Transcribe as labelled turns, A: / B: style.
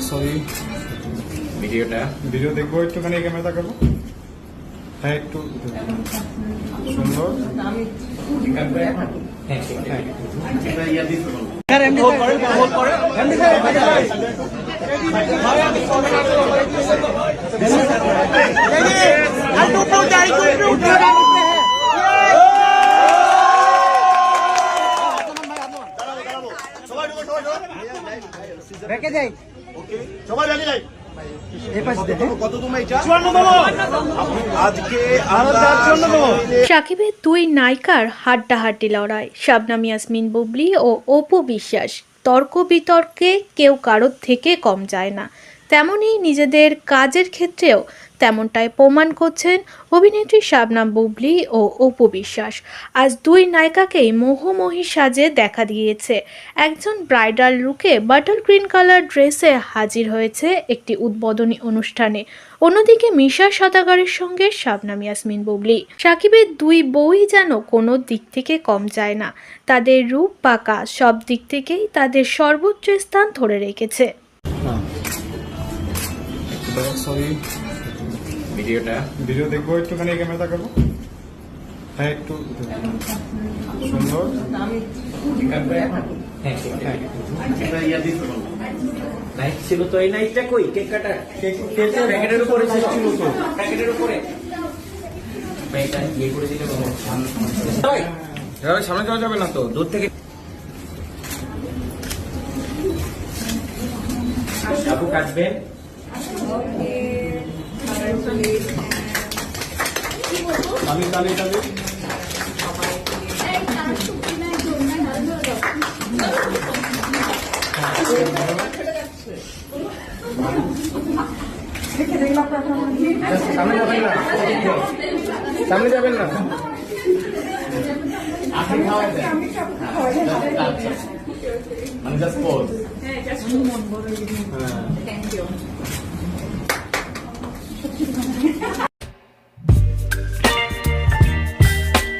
A: Sorry video দেখবো একটুখানি camera দেখাবো। হ্যাঁ একটু সুন্দর।
B: সাকিবের দুই নায়িকার হাড্ডাহাড্ডি লড়াই, শবনম ইয়াসমিন বুবলি ও অপু বিশ্বাস। তর্ক বিতর্কে কেউ কারোর থেকে কম যায় না, তেমনি নিজেদের কাজের ক্ষেত্রেও তেমনটাই প্রমাণ করছেন অভিনেত্রী শবনম বুবলি ও অপু বিশ্বাস। আজ দুই নায়িকাকেই মোহময়ী সাজে দেখা দিয়েছে। একজন ব্রাইডাল লুকে বাটার গ্রিন কালার ড্রেসে হাজির হয়েছে একটি উদ্বোধনী অনুষ্ঠানে। অন্যদিকে মিশা সওদাগরের সঙ্গে শবনম ইয়াসমিন বুবলি। সাকিবের দুই বউই যেন কোনো দিক থেকে কম যায় না, তাদের রূপ বা কাজ সব দিক থেকেই তাদের সর্বোচ্চ স্থান ধরে রেখেছে।
A: সরি ভিডিও দেখবো একটুখানি ক্যামেরা দেখাবো। হ্যাঁ একটু সুন্দর।
C: নাইট ছিল তো, এই নাইটটা কই? কেক কাটা প্যাকেটের উপরে ছিল তো, প্যাকেটের উপরে এটা ইয়ে করে দিলে
A: সামনে যাওয়া যাবে না তো,
C: দূর থেকে। আপু কাটবেন?
A: আমি তাহলে সামনে যাবেন না
D: মানে জাস্ট পোজ। হ্যাঁ, জাস্ট মন বড়। Thank you.